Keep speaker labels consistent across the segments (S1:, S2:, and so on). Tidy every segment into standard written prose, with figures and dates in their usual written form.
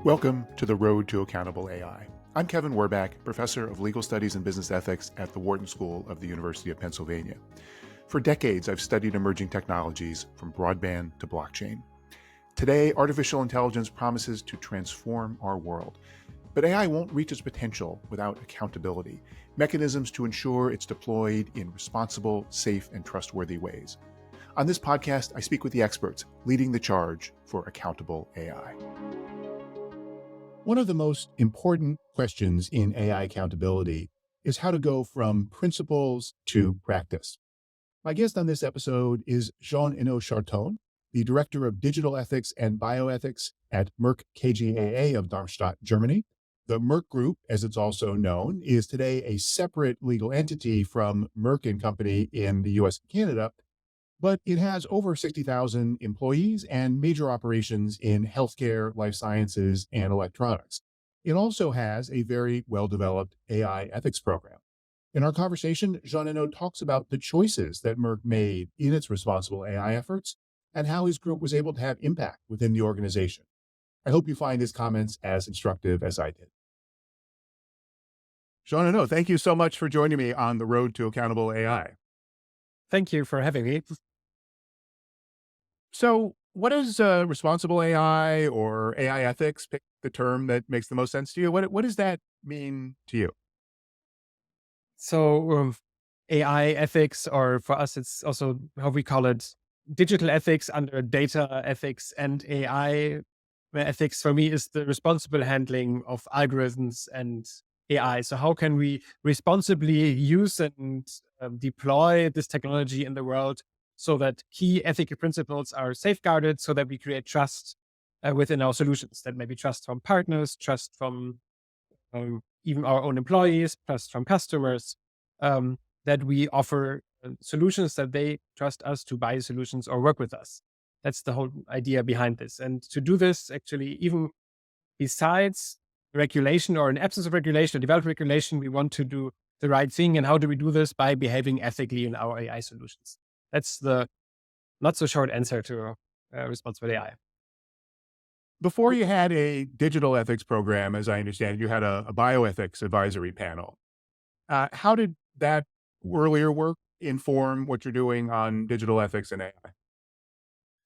S1: Welcome to the Road to Accountable AI. I'm Kevin Werbach, Professor of Legal Studies and Business Ethics at the Wharton School of the University of Pennsylvania. For decades, I've studied emerging technologies from broadband to blockchain. Today, artificial intelligence promises to transform our world. But AI won't reach its potential without accountability, mechanisms to ensure it's deployed in responsible, safe, and trustworthy ways. On this podcast, I speak with the experts leading the charge for accountable AI. One of the most important questions in AI accountability is how to go from principles to practice. My guest on this episode is Jean-Enno Charton, the Director of Digital Ethics and Bioethics at Merck KGAA of Darmstadt, Germany. The Merck Group, as it's also known, is today a separate legal entity from Merck and Company in the US and Canada, but it has over 60,000 employees and major operations in healthcare, life sciences, and electronics. It also has a very well-developed AI ethics program. In our conversation, Jean-Enno talks about the choices that Merck made in its responsible AI efforts and how his group was able to have impact within the organization. I hope you find his comments as instructive as I did. Jean-Enno, thank you so much for joining me on the Road to Accountable AI.
S2: Thank you for having me.
S1: So what is responsible AI or AI ethics? Pick the term that makes the most sense to you. What does that mean to you?
S2: So AI ethics, or for us, it's also how we call it, digital ethics under data ethics, and AI ethics for me is the responsible handling of algorithms and AI. So how can we responsibly use and deploy this technology in the world so that key ethical principles are safeguarded, so that we create trust within our solutions, that maybe trust from partners, trust from even our own employees, trust from customers, that we offer solutions that they trust us to buy solutions or work with us. That's the whole idea behind this. And to do this, actually, even besides regulation or an absence of regulation or develop regulation, we want to do the right thing. And how do we do this? By behaving ethically in our AI solutions. That's the not so short answer to responsible AI.
S1: Before you had a digital ethics program, as I understand, you had a bioethics advisory panel. How did that earlier work inform what you're doing on digital ethics and AI?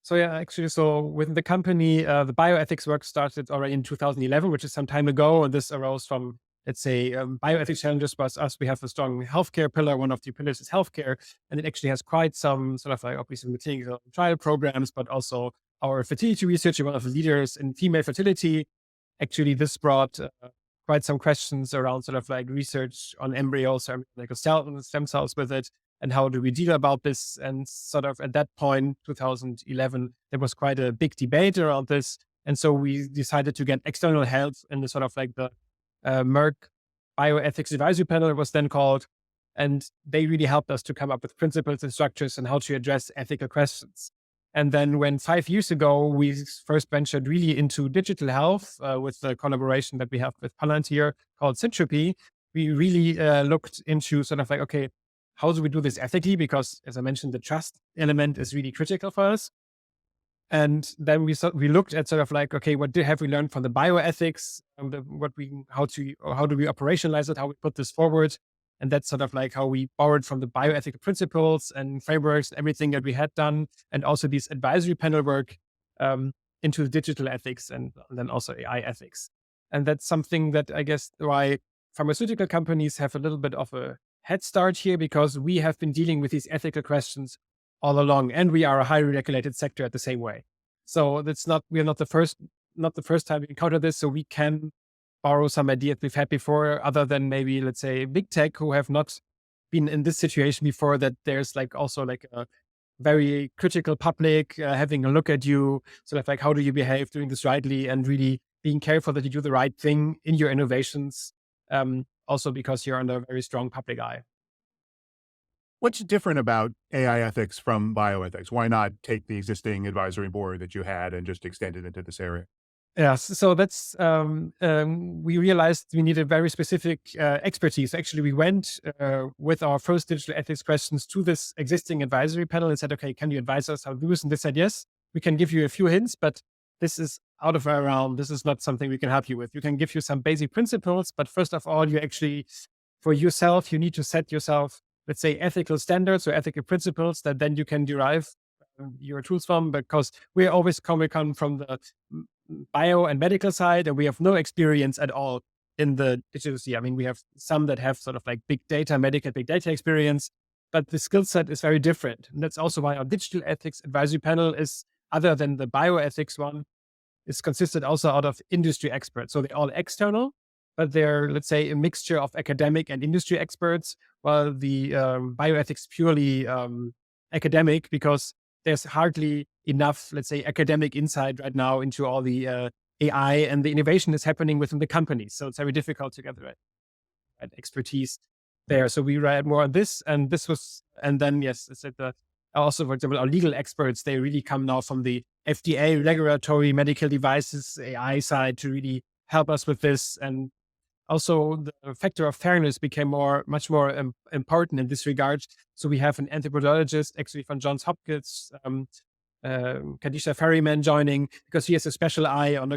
S2: So yeah, actually, so within the company, the bioethics work started already in 2011, which is some time ago. And this arose from, let's say, bioethics challenges was us. We have a strong healthcare pillar. One of the pillars is healthcare. And it actually has quite some sort of like obviously clinical trial programs, but also our fertility research. We're one of the leaders in female fertility. Actually, this brought quite some questions around sort of like research on embryos or like stem cells with it. And how do we deal about this? And sort of at that point, 2011, there was quite a big debate around this. And so we decided to get external help in the sort of like the Merck Bioethics Advisory Panel, it was then called. And they really helped us to come up with principles and structures and how to address ethical questions. And then when 5 years ago, we first ventured really into digital health with the collaboration that we have with Palantir called Syntropy, we really looked into sort of like, okay, how do we do this ethically? Because as I mentioned, the trust element is really critical for us. And then we looked at sort of like, okay, what have we learned from the bioethics? How do we operationalize it? How we put this forward? And that's sort of like how we borrowed from the bioethical principles and frameworks, everything that we had done, and also these advisory panel work into the digital ethics and then also AI ethics. And that's something that I guess why pharmaceutical companies have a little bit of a head start here, because we have been dealing with these ethical questions all along, and we are a highly regulated sector at the same way. So we're not the first time we encounter this. So we can borrow some ideas we've had before, other than maybe, let's say, big tech who have not been in this situation before, that there's like also like a very critical public having a look at you, sort of like, how do you behave doing this rightly, and really being careful that you do the right thing in your innovations. Also because you're under a very strong public eye.
S1: What's different about AI ethics from bioethics? Why not take the existing advisory board that you had and just extend it into this area?
S2: Yeah, so that's, we realized we need a very specific expertise. Actually, we went with our first digital ethics questions to this existing advisory panel and said, okay, can you advise us how to do this? And they said, yes, we can give you a few hints, but this is out of our realm. This is not something we can help you with. We can give you some basic principles, but first of all, you actually, for yourself, you need to set yourself, let's say, ethical standards or ethical principles that then you can derive your tools from, because we always come from the bio and medical side, and we have no experience at all in the digital sphere. I mean, we have some that have sort of like big data, medical big data experience, but the skill set is very different. And that's also why our digital ethics advisory panel is, other than the bioethics one, is consisted also out of industry experts. So they're all external, but they're, let's say, a mixture of academic and industry experts, while the bioethics purely academic, because there's hardly enough, let's say, academic insight right now into all the AI, and the innovation is happening within the companies. So it's very difficult to get the right expertise there. So we read more on this, and then yes, it's at also, for example, our legal experts, they really come now from the FDA, regulatory medical devices, AI side, to really help us with this. And also the factor of fairness became much more important in this regard. So we have an anthropologist actually from Johns Hopkins, Kadisha Ferryman, joining, because he has a special eye on,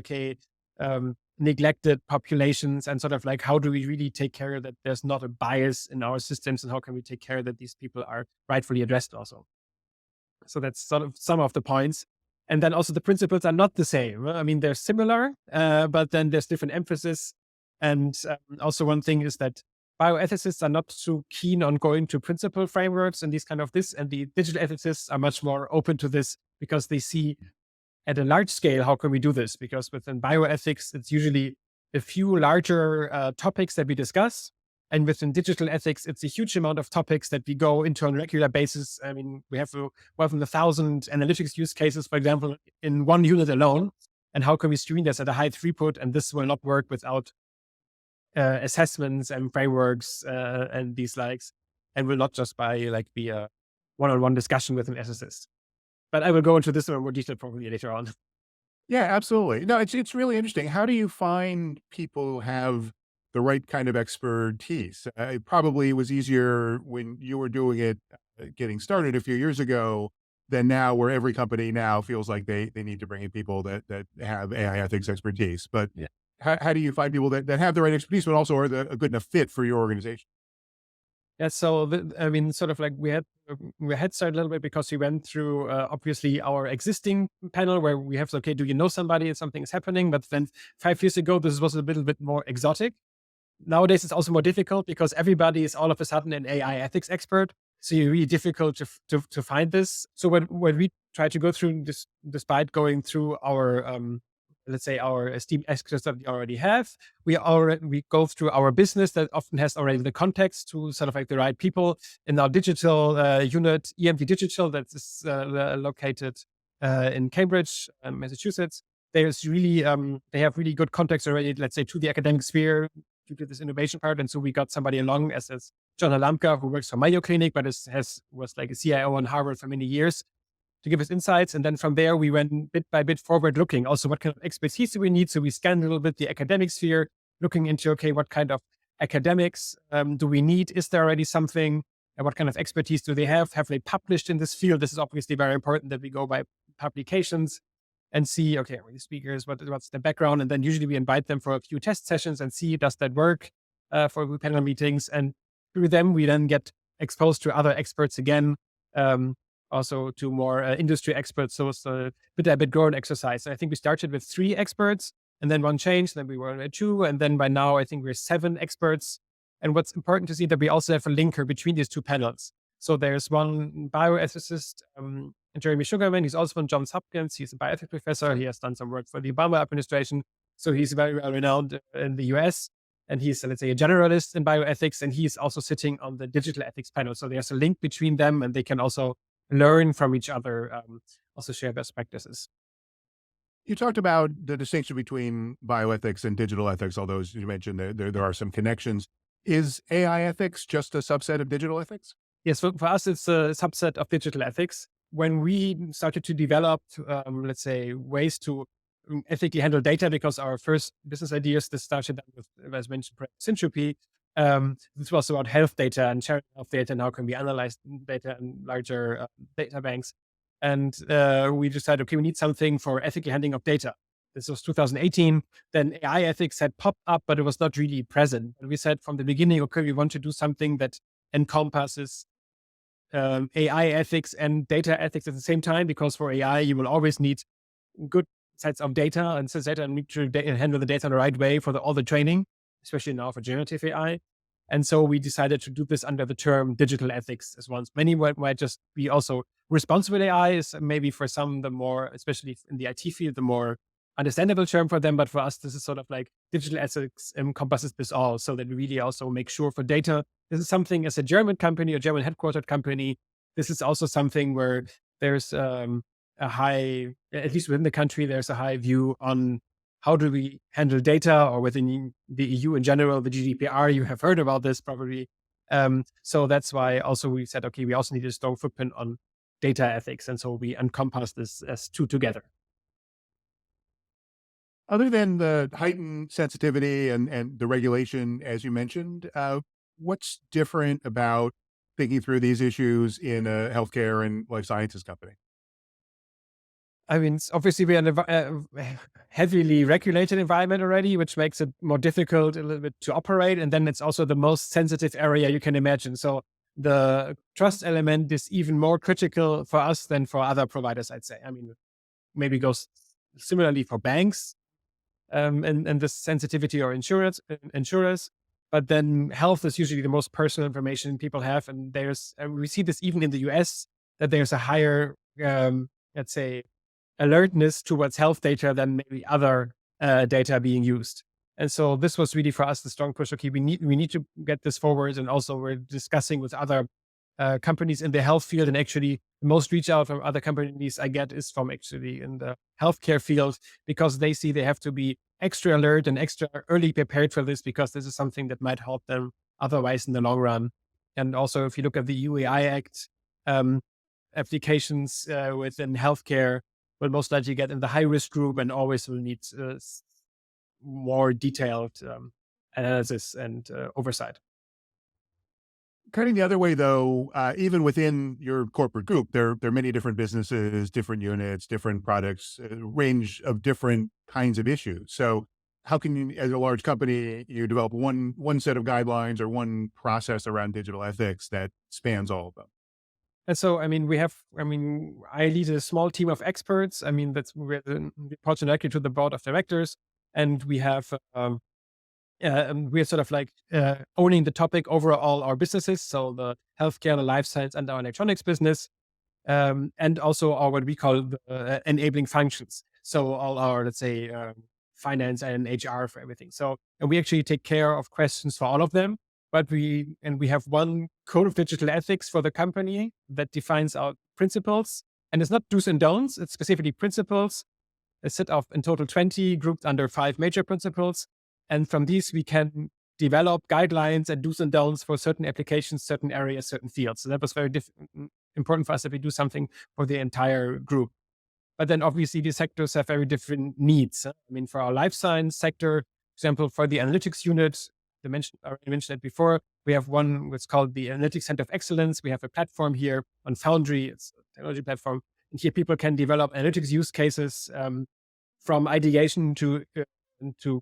S2: neglected populations, and sort of like, how do we really take care that there's not a bias in our systems, and how can we take care that these people are rightfully addressed also. So that's sort of some of the points. And then also the principles are not the same. I mean, they're similar, but then there's different emphasis. And also one thing is that bioethicists are not too keen on going to principle frameworks and these kind of this, and the digital ethicists are much more open to this, because they see at a large scale, how can we do this? Because within bioethics, it's usually a few larger topics that we discuss. And within digital ethics, it's a huge amount of topics that we go into on a regular basis. I mean, we have more than 1,000 analytics use cases, for example, in one unit alone. And how can we screen this at a high throughput? And this will not work without assessments and frameworks and these likes, and will not just be a one-on-one discussion with an ethicist. But I will go into this in more detail probably later on.
S1: Yeah, absolutely. No, it's really interesting. How do you find people who have the right kind of expertise? It probably was easier when you were doing it, getting started a few years ago, than now, where every company now feels like they need to bring in people that have AI ethics expertise. But
S2: Yeah.
S1: how do you find people that have the right expertise, but also are a good enough fit for your organization?
S2: Yeah, so I mean, sort of like we had started a little bit, because we went through obviously our existing panel where we have, do you know somebody and something is happening? But then 5 years ago, this was a little bit more exotic. Nowadays, it's also more difficult, because everybody is all of a sudden an AI ethics expert. So it's really difficult to find this. So what we try to go through this, despite going through our let's say our esteemed experts that we already have, we go through our business that often has already the context to sort of like the right people in our digital unit, EMD Digital, that is located in Cambridge, Massachusetts. There's really they have really good context already, let's say, to the academic sphere due to this innovation part. And so we got somebody along as John Halamka, who works for Mayo Clinic, but was like a CIO in Harvard for many years, to give us insights. And then from there, we went bit by bit forward looking. Also, what kind of expertise do we need? So we scanned a little bit the academic sphere, looking into, what kind of academics do we need? Is there already something? And what kind of expertise do they have? Have they published in this field? This is obviously very important, that we go by publications and see, are the speakers, what's their background? And then usually we invite them for a few test sessions and see, does that work for panel meetings? And through them, we then get exposed to other experts again, also to more industry experts. So it's a bit growing exercise. I think we started with 3 experts, and then one changed, then we were at 2, and then by now I think we're 7 experts. And what's important to see, that we also have a linker between these 2 panels. So there's one bioethicist, Jeremy Sugarman. He's also from Johns Hopkins. He's a bioethics professor. He has done some work for the Obama administration. So he's very well renowned in the US. And he's, let's say, a generalist in bioethics. And he's also sitting on the digital ethics panel. So there's a link between them, and they can also learn from each other, also share best practices.
S1: You talked about the distinction between bioethics and digital ethics, although as you mentioned, there are some connections. Is AI ethics just a subset of digital ethics?
S2: Yes, for us, it's a subset of digital ethics. When we started to develop, let's say, ways to ethically handle data, because our first business ideas, this started with, as mentioned, syntropy. This was about health data and sharing health data, and how can we analyze data in larger data banks. And we decided, okay, we need something for ethical handling of data. This was 2018. Then AI ethics had popped up, but it was not really present. And we said from the beginning, okay, we want to do something that encompasses AI ethics and data ethics at the same time, because for AI, you will always need good sets of data, and since data need to handle the data the right way for all the training, especially now for generative AI. And so we decided to do this under the term digital ethics as once. Many might just be also responsible AI is maybe for some the more, especially in the IT field, the more understandable term for them. But for us, this is sort of like digital ethics encompasses this all, so that we really also make sure for data. This is something as a German company, a German headquartered company. This is also something where there's a high, at least within the country, there's a high view on how do we handle data, or within the EU in general, the GDPR, you have heard about this probably. So that's why also we said, okay, we also need a strong footprint on data ethics. And so we encompass this as two together.
S1: Other than the heightened sensitivity and the regulation, as you mentioned, what's different about thinking through these issues in a healthcare and life sciences company?
S2: I mean, obviously we are in a heavily regulated environment already, which makes it more difficult a little bit to operate. And then it's also the most sensitive area you can imagine. So the trust element is even more critical for us than for other providers, I'd say. I mean, maybe goes similarly for banks, and the sensitivity or insurers. But then health is usually the most personal information people have. And we see this even in the US, that there's a higher, let's say, alertness towards health data than maybe other data being used. And so this was really for us the strong push. Okay, we need to get this forward. And also we're discussing with other companies in the health field. And actually, the most reach out from other companies I get is from actually in the healthcare field, because they see they have to be extra alert and extra early prepared for this, because this is something that might help them otherwise in the long run. And also, if you look at the UAI Act, applications within healthcare will most likely get in the high risk group, and always will need more detailed analysis and oversight.
S1: Cutting the other way, though, even within your corporate group, there are many different businesses, different units, different products, a range of different kinds of issues. So how can you, as a large company, you develop one set of guidelines or one process around digital ethics that spans all of them?
S2: And so, I mean, I lead a small team of experts. I mean, we report directly to the board of directors, and we have we're sort of like owning the topic over all our businesses. So the healthcare, the life science, and our electronics business, and also our what we call the, enabling functions. So all our, let's say, finance and HR for everything. So, and we actually take care of questions for all of them. But we have one code of digital ethics for the company that defines our principles, and it's not do's and don'ts. It's specifically principles. A set of in total 20 grouped under 5 major principles. And from these, we can develop guidelines and do's and don'ts for certain applications, certain areas, certain fields. So that was very important for us, that we do something for the entire group. But then obviously these sectors have very different needs. I mean, for our life science sector, for example, for the analytics unit, I already mentioned it before, we have one what's called the Analytics Center of Excellence. We have a platform here on Foundry. It's a technology platform. And here people can develop analytics use cases from ideation to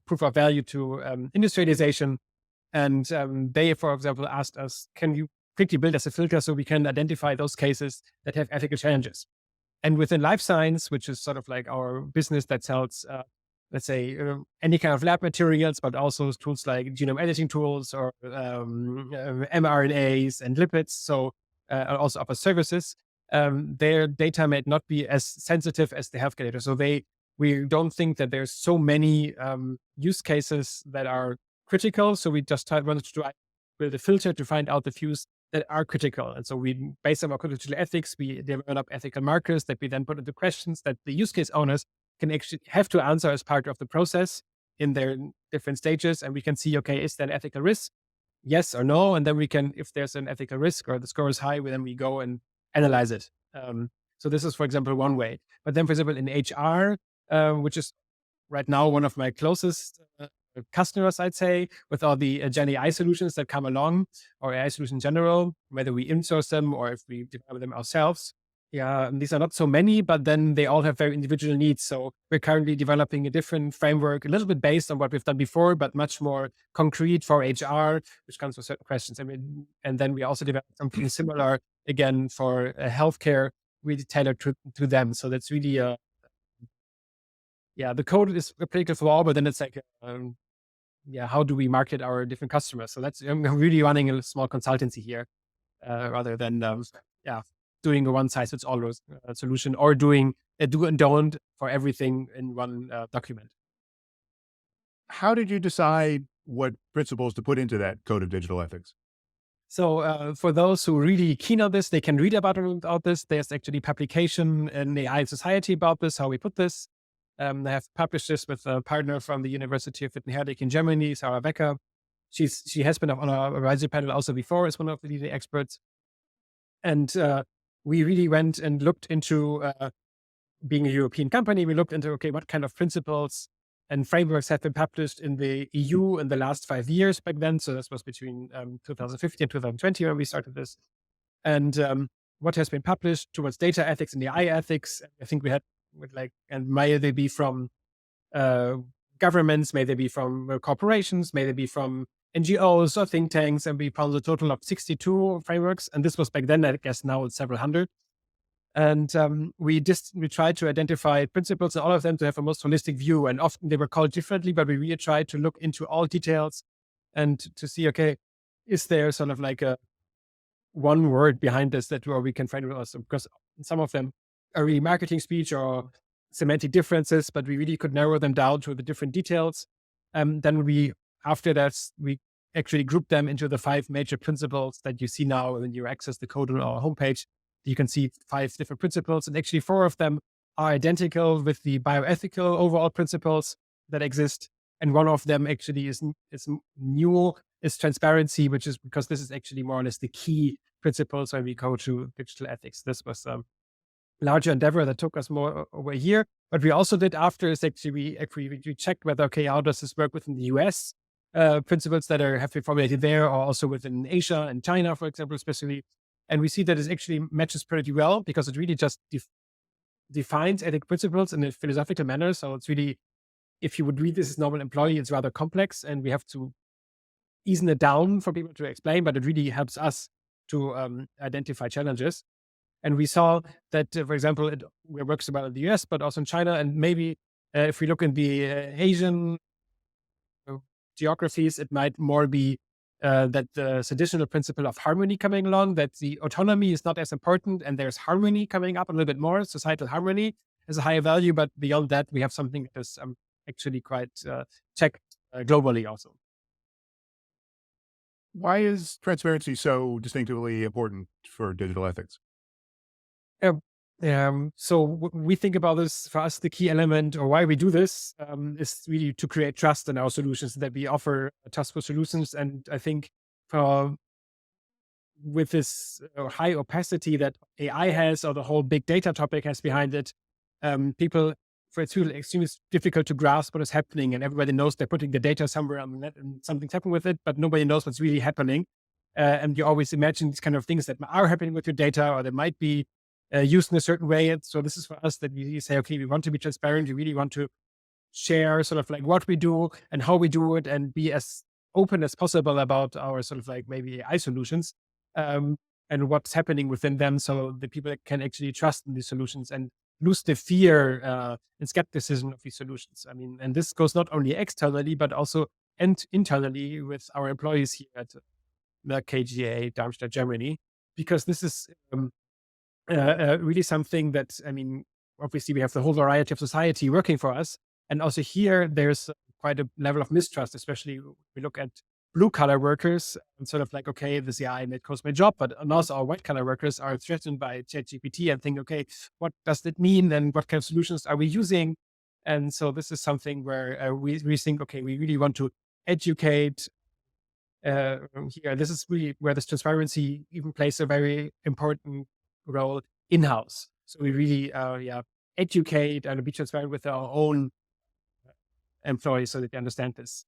S2: proof of value to industrialization. And they, for example, asked us, can you quickly build us a filter so we can identify those cases that have ethical challenges? And within life science, which is sort of like our business that sells, let's say, any kind of lab materials, but also tools like genome editing tools or mRNAs and lipids. So also offer services. Their data may not be as sensitive as the healthcare data. So we don't think that there's so many use cases that are critical. So we just wanted to build a filter to find out the few that are critical. And so we, based on our digital ethics, we develop ethical markers that we then put into questions that the use case owners can actually have to answer as part of the process in their different stages. And we can see, okay, is there an ethical risk? Yes or no. And then we can, if there's an ethical risk or the score is high, then we go and analyze it. So this is, for example, one way. But then, for example, in HR, which is right now one of my closest customers, I'd say, with all the Gen AI solutions that come along, or AI solutions in general, whether we insource them or if we develop them ourselves. Yeah, and these are not so many, but then they all have very individual needs. So we're currently developing a different framework, a little bit based on what we've done before, but much more concrete for HR, which comes with certain questions. I mean, and then we also developed something similar again for healthcare, really tailored to them. So that's really, yeah, the code is applicable for all, but then it's like, yeah, how do we market our different customers? So that's, I'm really running a small consultancy here rather than yeah, doing a one size fits all solution or doing a do and don't for everything in one document.
S1: How did you decide what principles to put into that code of digital ethics?
S2: So for those who are really keen on this, they can read about this. There's actually publication in AI Society about this, how we put this. They have published this with a partner from the University of Wittenherdecke in Germany, Sarah Becker. She has been on our advisory panel also before as one of the leading experts. And we really went and looked into being a European company. We looked into, okay, what kind of principles and frameworks have been published in the EU in the last 5 years back then. So this was between 2015 and 2020 when we started this. And what has been published towards data ethics and AI ethics. I think we had with like, and may they be from uh, governments, may they be from corporations, may they be from NGOs or think tanks. And we found a total of 62 frameworks. And this was back then, I guess now it's several hundred. And we tried to identify principles and all of them to have a most holistic view. And often they were called differently, but we really tried to look into all details and to see, okay, is there sort of like a one word behind this that where we can find it also? Because some of them are really marketing speech or semantic differences, but we really could narrow them down to the different details. Then after that, we actually grouped them into the 5 major principles that you see now when you access the code on our homepage. You can see 5 different principles, and actually 4 of them are identical with the bioethical overall principles that exist. And one of them actually is new, is transparency, which is because this is actually more or less the key principles when we go to digital ethics. This was a larger endeavor that took us more over a year. What we also did after is actually we checked whether, okay, how does this work within the US? Principles that have been formulated there, or also within Asia and China, for example, especially. And we see that it actually matches pretty well because it really just defines ethic principles in a philosophical manner. So it's really, if you would read this as normal employee, it's rather complex and we have to easen it down for people to explain, but it really helps us to identify challenges. And we saw that, for example, it works well in the US, but also in China. And maybe if we look in the Asian geographies, it might more be that there's additional principle of harmony coming along, that the autonomy is not as important and there's harmony coming up a little bit more. Societal harmony is a higher value, but beyond that, we have something that is actually quite checked globally also.
S1: Why is transparency so distinctively important for digital ethics?
S2: So we think about this. For us, the key element or why we do this is really to create trust in our solutions, that we offer trustful solutions. And I think with this high opacity that AI has, or the whole big data topic has behind it, people, for it's really extremely difficult to grasp what is happening. And everybody knows they're putting the data somewhere on the net and something's happening with it, but nobody knows what's really happening. And you always imagine these kind of things that are happening with your data, or they might be used in a certain way. And so this is for us that we say, okay, we want to be transparent. We really want to share sort of like what we do and how we do it, and be as open as possible about our sort of like maybe AI solutions and what's happening within them, so the people can actually trust in these solutions and lose the fear and skepticism of these solutions. I mean, and this goes not only externally, but also internally with our employees here at Merck KGAA, Darmstadt, Germany, because this is really something that, I mean, obviously we have the whole variety of society working for us. And also here, there's quite a level of mistrust, especially if we look at blue collar workers and sort of like, okay, this AI may cause my job, but also our white collar workers are threatened by ChatGPT and think, okay, what does that mean? And what kind of solutions are we using? And so this is something where we think, okay, we really want to educate here. This is really where this transparency even plays a very important role in-house. So we really, educate and be transparent with our own employees so that they understand this.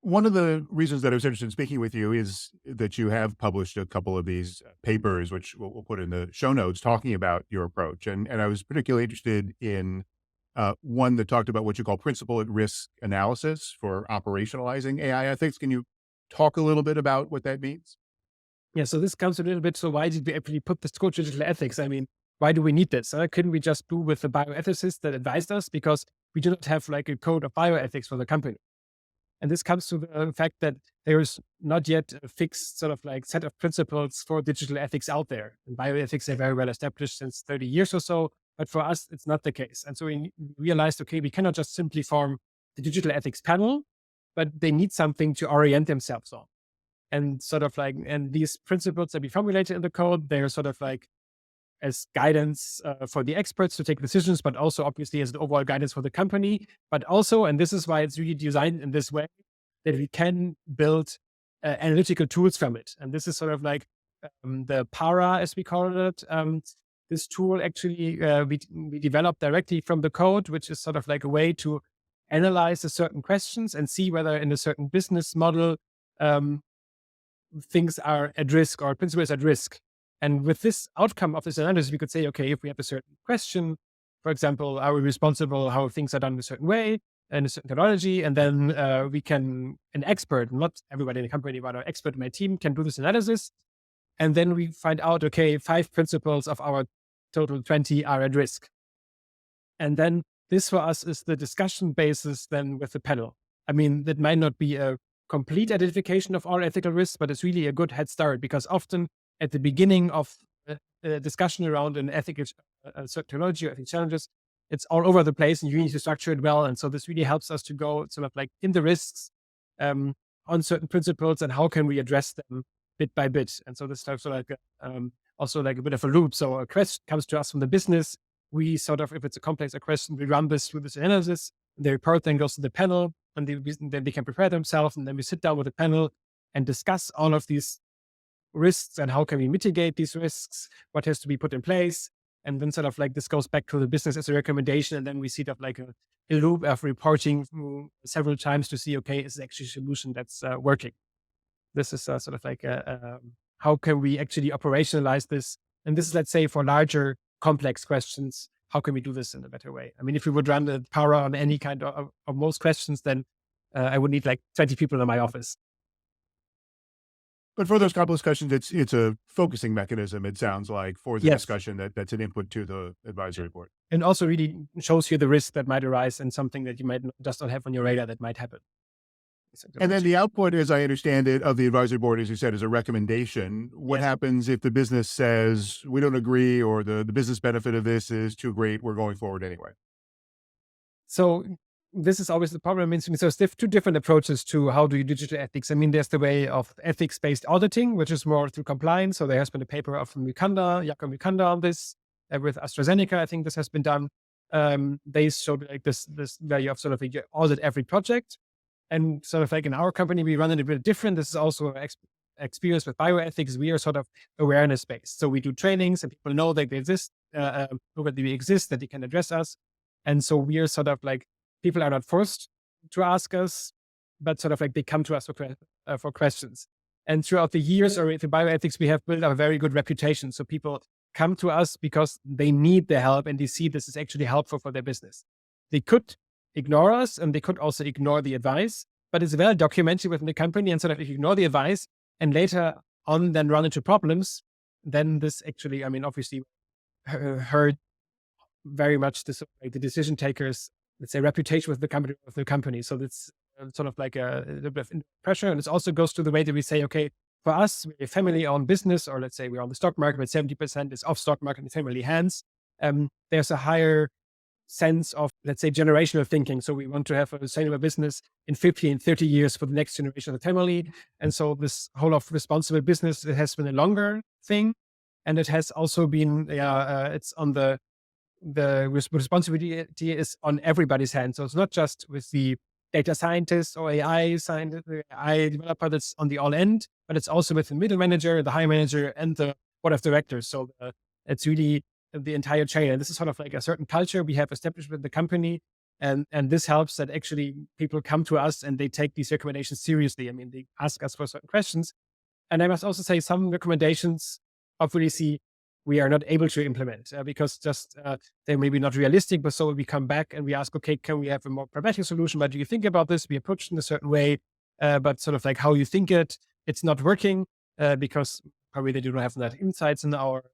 S1: One of the reasons that I was interested in speaking with you is that you have published a couple of these papers, which we'll put in the show notes, talking about your approach. And I was particularly interested in one that talked about what you call principal at risk analysis for operationalizing AI ethics. Can you talk a little bit about what that means?
S2: Yeah, so this comes a little bit. So why did we actually put this code digital ethics? I mean, why do we need this? Couldn't we just do with the bioethicist that advised us? Because we do not have like a code of bioethics for the company. And this comes to the fact that there is not yet a fixed sort of like set of principles for digital ethics out there. And bioethics are very well established since 30 years or so. But for us, it's not the case. And so we realized, okay, we cannot just simply form the digital ethics panel, but they need something to orient themselves on. And sort of like, and these principles that we formulated in the code, they're sort of like as guidance for the experts to take decisions, but also obviously as the overall guidance for the company. But also, and this is why it's really designed in this way, that we can build analytical tools from it. And this is sort of like the Para, as we call it. This tool actually we developed directly from the code, which is sort of like a way to analyze a certain questions and see whether in a certain business model um, things are at risk or principle is at risk. And with this outcome of this analysis, we could say, okay, if we have a certain question, for example, are we responsible how things are done in a certain way and a certain technology? And then we can, an expert, not everybody in the company, but an expert in my team can do this analysis. And then we find out, okay, 5 principles of our total 20 are at risk. And then this for us is the discussion basis then with the panel. I mean, that might not be a complete identification of all ethical risks, but it's really a good head start because often at the beginning of a discussion around an ethical technology or ethical challenges, it's all over the place and you need to structure it well. And so this really helps us to go sort of like in the risks on certain principles and how can we address them bit by bit. And so this is like also like a bit of a loop. So a question comes to us from the business. We sort of, if it's a complex question, we run this through this analysis. The report then goes to the panel and then they can prepare themselves. And then we sit down with the panel and discuss all of these risks and how can we mitigate these risks, what has to be put in place. And then sort of like this goes back to the business as a recommendation. And then we see like a loop of reporting several times to see, okay, is actually a solution that's working. This is sort of like how can we actually operationalize this? And this is, let's say, for larger complex questions, how can we do this in a better way? I mean, if we would run the Power on any kind of most questions, then I would need like 20 people in my office.
S1: But for those complex questions, it's a focusing mechanism, it sounds like, for the discussion that's an input to the advisory board.
S2: And also really shows you the risk that might arise and something that you might just not have on your radar that might happen.
S1: And then the output, as I understand it, of the advisory board, as you said, is a recommendation. What happens if the business says, we don't agree, or the business benefit of this is too great, we're going forward anyway?
S2: So this is always the problem. So there's 2 different approaches to how do you digital ethics. I mean, there's the way of ethics-based auditing, which is more through compliance. So there has been a paper of Jacob Mukanda on this with AstraZeneca. I think this has been done. They showed like this value of sort of you audit every project. And sort of like in our company, we run it a bit different. This is also experience with bioethics. We are sort of awareness based. So we do trainings and people know that they exist, that we exist, that they can address us. And so we are sort of like, people are not forced to ask us, but sort of like they come to us for questions. And throughout the years or with bioethics, we have built up a very good reputation. So people come to us because they need the help and they see this is actually helpful for their business. They could ignore us and they could also ignore the advice, but it's well documented within the company. And sort of if you ignore the advice and later on then run into problems, then this actually, I mean, obviously hurt very much the decision takers, let's say, reputation with the company. So that's sort of like a little bit of pressure. And it also goes to the way that we say, okay, for us, we're a family-owned business, or let's say we're on the stock market, but 70% is off stock market in family hands. There's a higher sense of, let's say, generational thinking. So we want to have a sustainable business in 50 and 30 years for the next generation of the family. And so this whole of responsible business, it has been a longer thing. And it has also been, it's on the responsibility is on everybody's hands. So it's not just with the data scientist or AI scientist, AI developer that's on the all end, but it's also with the middle manager, the high manager, and the board of directors. So it's really the entire chain. And this is sort of like a certain culture we have established with the company And this helps that actually people come to us and they take these recommendations seriously. I mean, they ask us for certain questions. And I must also say some recommendations, obviously, we are not able to implement because just they're maybe not realistic. But so we come back and we ask, okay, can we have a more pragmatic solution? What do you think about this? We approach it in a certain way, but sort of like how you think it's not working because probably they do not have that insights in our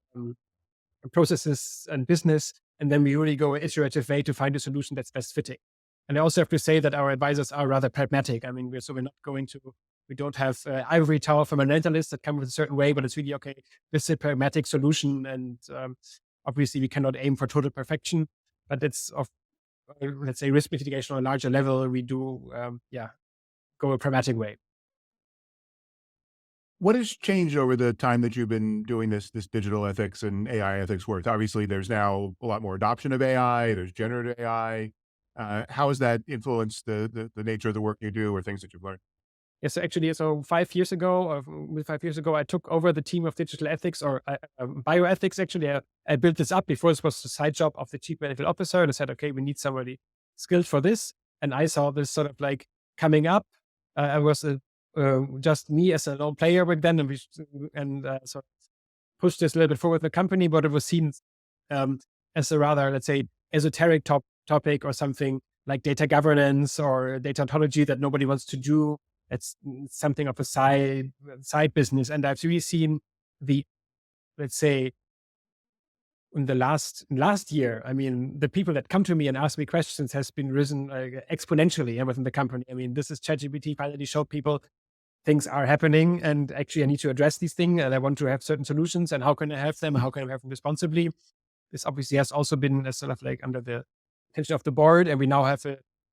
S2: processes and business. And then we really go an iterative way to find a solution that's best fitting. And I also have to say that our advisors are rather pragmatic. I mean, we're not going to, we don't have ivory tower fundamentalists that come with a certain way, but it's really, okay, this is a pragmatic solution. And obviously we cannot aim for total perfection, but it's of, let's say, risk mitigation on a larger level. We do, go a pragmatic way.
S1: What has changed over the time that you've been doing this digital ethics and AI ethics work? Obviously, there's now a lot more adoption of AI. There's generative AI. How has that influenced the nature of the work you do or things that you've learned?
S2: Yes, so actually, so 5 years ago, with 5 years ago, I took over the team of digital ethics or bioethics. Actually, I built this up before. This was the side job of the chief medical officer, and I said, okay, we need somebody skilled for this. And I saw this sort of like coming up. I was just me as a lone player back then, and so pushed this a little bit forward the company, but it was seen as a rather, let's say, esoteric topic or something like data governance or data ontology that nobody wants to do. It's something of a side business. And I've really seen let's say, in the last year, I mean, the people that come to me and ask me questions has been risen exponentially within the company. I mean, this is ChatGPT finally showed people things are happening and actually I need to address these things and I want to have certain solutions and how can I have them? How can I have them responsibly? This obviously has also been sort of like under the attention of the board. And we now have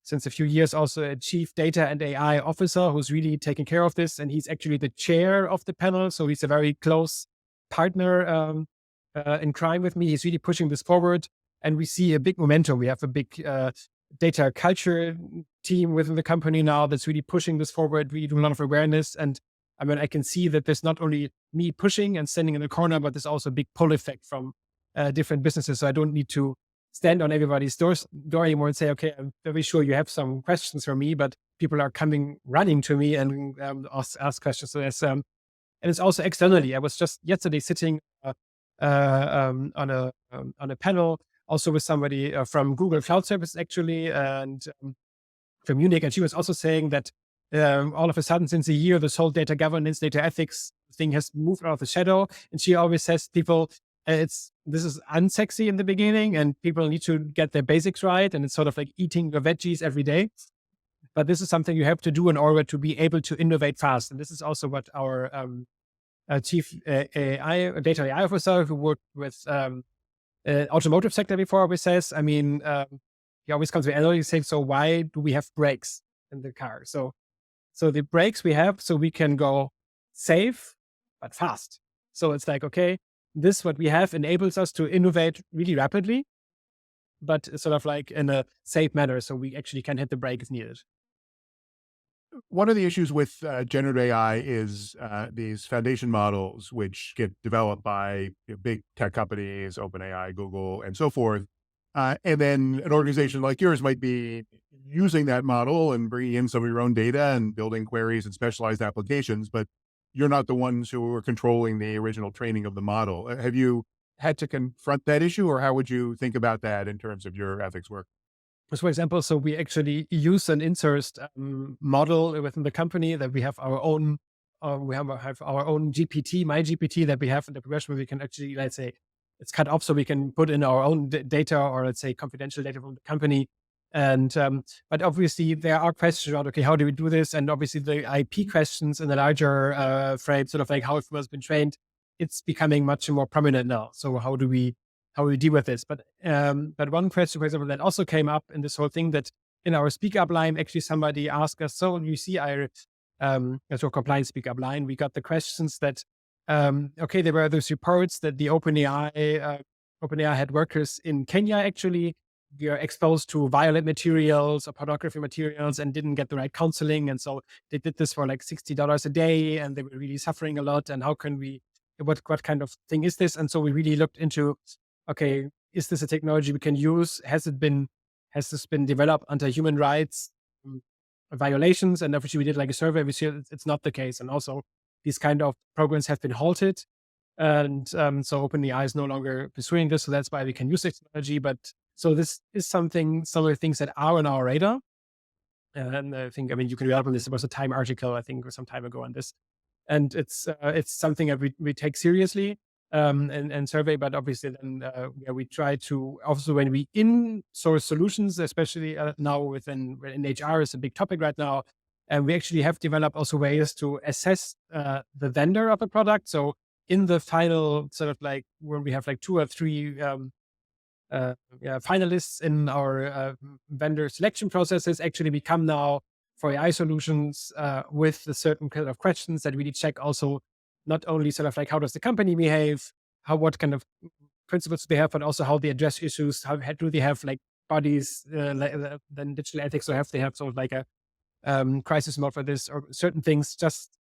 S2: since a few years also a chief data and AI officer who's really taking care of this. And he's actually the chair of the panel. So he's a very close partner in crime with me. He's really pushing this forward. And we see a big momentum. We have a big data culture team within the company now that's really pushing this forward. We do a lot of awareness. And I mean, I can see that there's not only me pushing and standing in the corner, but there's also a big pull effect from different businesses. So I don't need to stand on everybody's door anymore and say, okay, I'm very sure you have some questions for me, but people are coming running to me and ask questions. So there's, and it's also externally. I was just yesterday sitting on a panel also with somebody from Google Cloud Services actually, and from Munich. And she was also saying that all of a sudden since a year, this whole data governance, data ethics thing has moved out of the shadow. And she always says people, this is unsexy in the beginning and people need to get their basics right. And it's sort of like eating your veggies every day. But this is something you have to do in order to be able to innovate fast. And this is also what our chief data AI officer who worked with automotive sector before always says, I mean, he always comes to me and saying, so why do we have brakes in the car? So the brakes we have so we can go safe, but fast. So it's like, okay, this what we have enables us to innovate really rapidly, but sort of like in a safe manner. So we actually can hit the brake if needed.
S1: One of the issues with generative AI is these foundation models, which get developed by big tech companies, OpenAI, Google, and so forth. And then an organization like yours might be using that model and bringing in some of your own data and building queries and specialized applications, but you're not the ones who are controlling the original training of the model. Have you had to confront that issue, or how would you think about that in terms of your ethics work?
S2: For example, so we actually use an insourced model within the company that we have our own, we have our own GPT, my GPT that we have in the progression where we can actually, let's say, it's cut off so we can put in our own data or let's say confidential data from the company. And, but obviously there are questions around, okay, how do we do this? And obviously the IP questions in the larger frame, sort of like how it was been trained, it's becoming much more prominent now. So how do we deal with this? But one question, for example, that also came up in this whole thing that in our speak up line, actually somebody asked us, so you see that's our compliance speak up line. We got the questions that, okay, there were those reports that the OpenAI had workers in Kenya actually were exposed to violent materials or pornography materials and didn't get the right counseling. And so they did this for like $60 a day and they were really suffering a lot. And how can we, what kind of thing is this? And so we really looked into, okay, is this a technology we can use? Has has this been developed under human rights violations? And obviously we did like a survey, we see it's not the case. And also these kind of programs have been halted. And so OpenAI is no longer pursuing this. So that's why we can use technology. But so this is some of the things that are on our radar. And I think, I mean, you can read up on this. There was a Time article, I think, some time ago on this. And it's something that we take seriously and survey, but obviously then we try to also, when we in-source solutions, especially now within in HR is a big topic right now, and we actually have developed also ways to assess the vendor of a product. So in the final sort of like when we have like 2 or 3 finalists in our vendor selection processes, actually become now for AI solutions with a certain kind of questions that really check also not only sort of like how does the company behave, what kind of principles they have, but also how they address issues, how do they have like bodies, then digital ethics, or have they have sort of like a crisis mode for this or certain things, just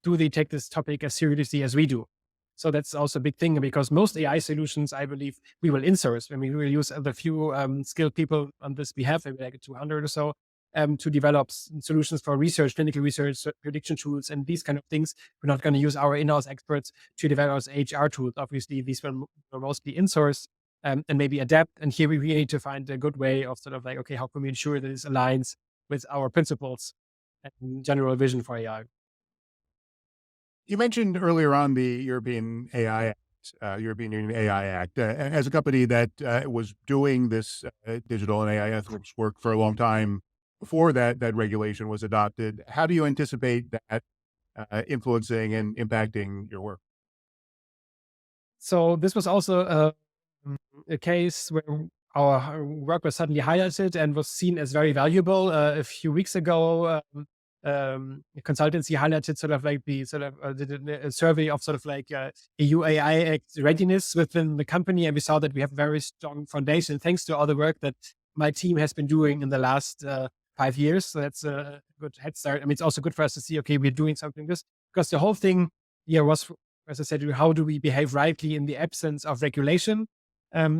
S2: do they take this topic as seriously as we do? So that's also a big thing, because most AI solutions, I believe, we will insource. I mean, we will use the few skilled people on this behalf, maybe like 200 or so, to develop solutions for research, clinical research, prediction tools, and these kind of things. We're not going to use our in-house experts to develop HR tools. Obviously, these will mostly insource and maybe adapt. And here we really need to find a good way of sort of like, okay, how can we ensure that this aligns with our principles and general vision for AI?
S1: You mentioned earlier on the European AI Act, European Union AI Act. As a company that was doing this digital and AI ethics work for a long time before that regulation was adopted, how do you anticipate that influencing and impacting your work?
S2: So this was also a case where our work was suddenly highlighted and was seen as very valuable. A few weeks ago, a consultancy highlighted sort of like the sort of did a survey of sort of like EU AI Act readiness within the company, and we saw that we have very strong foundation thanks to all the work that my team has been doing in the last 5 years. So that's a good head start. I mean, it's also good for us to see, okay, we're doing something this, because the whole thing here was, as I said, how do we behave rightly in the absence of regulation?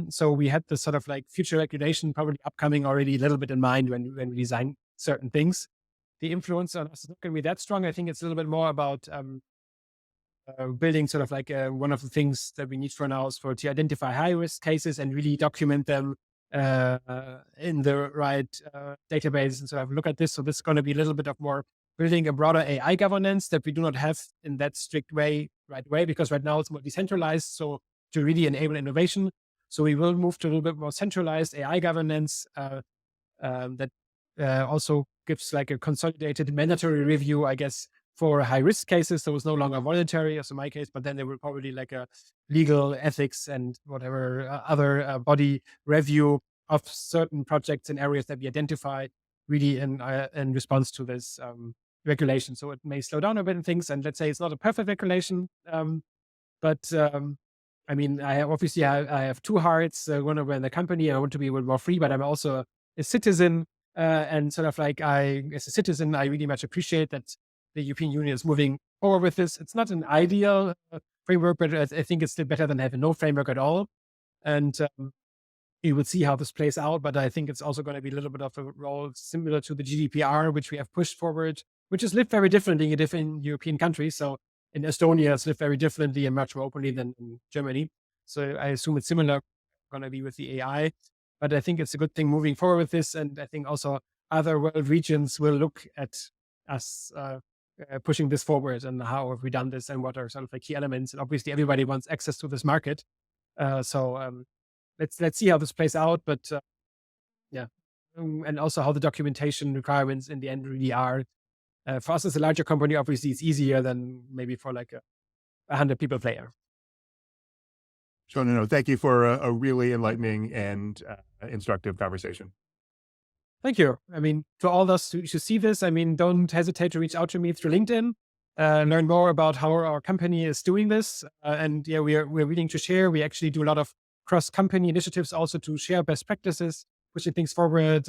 S2: So we had this sort of like future regulation probably upcoming already a little bit in mind when we design certain things. The influence on us is not going to be that strong. I think it's a little bit more about building sort of like one of the things that we need for now is to identify high risk cases and really document them in the right database and sort of look at this. So this is going to be a little bit of more building a broader AI governance that we do not have in that strict way right away, because right now it's more decentralized. So to really enable innovation. So we will move to a little bit more centralized AI governance that also gives like a consolidated mandatory review, I guess, for high risk cases. So it's no longer voluntary, as in my case, but then there will probably like a legal ethics and whatever other body review of certain projects and areas that we identify really in response to this regulation. So it may slow down a bit in things, and let's say it's not a perfect regulation, but I mean, I have 2 hearts. One over in the company, I want to be a little more free, but I'm also a citizen. And sort of like as a citizen, I really much appreciate that the European Union is moving forward with this. It's not an ideal framework, but I think it's still better than having no framework at all. And you will see how this plays out. But I think it's also going to be a little bit of a role similar to the GDPR, which we have pushed forward, which is lived very differently in different European countries. So in Estonia, it's lived very differently and much more openly than in Germany. So I assume it's similar going to be with the AI. But I think it's a good thing moving forward with this. And I think also other world regions will look at us pushing this forward and how have we done this and what are sort of the key elements. And obviously everybody wants access to this market. So let's see how this plays out. But yeah, and also how the documentation requirements in the end really are. For us as a larger company, obviously it's easier than maybe for like a 100 people player.
S1: Jean-Enno, thank you for a really enlightening and instructive conversation.
S2: Thank you. I mean, to all those who see this, I mean, don't hesitate to reach out to me through LinkedIn, learn more about how our company is doing this. And yeah, we're willing to share. We actually do a lot of cross-company initiatives also to share best practices, pushing things forward,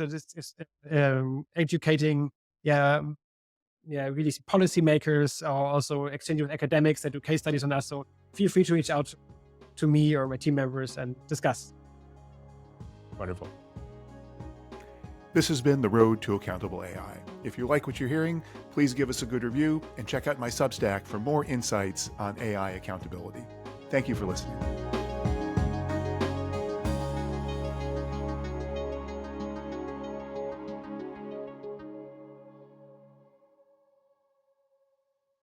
S2: educating, really policymakers, or also exchanging with academics that do case studies on us. So feel free to reach out to me or my team members and discuss.
S1: Wonderful. This has been The Road to Accountable AI. If you like what you're hearing, please give us a good review and check out my Substack for more insights on AI accountability. Thank you for listening.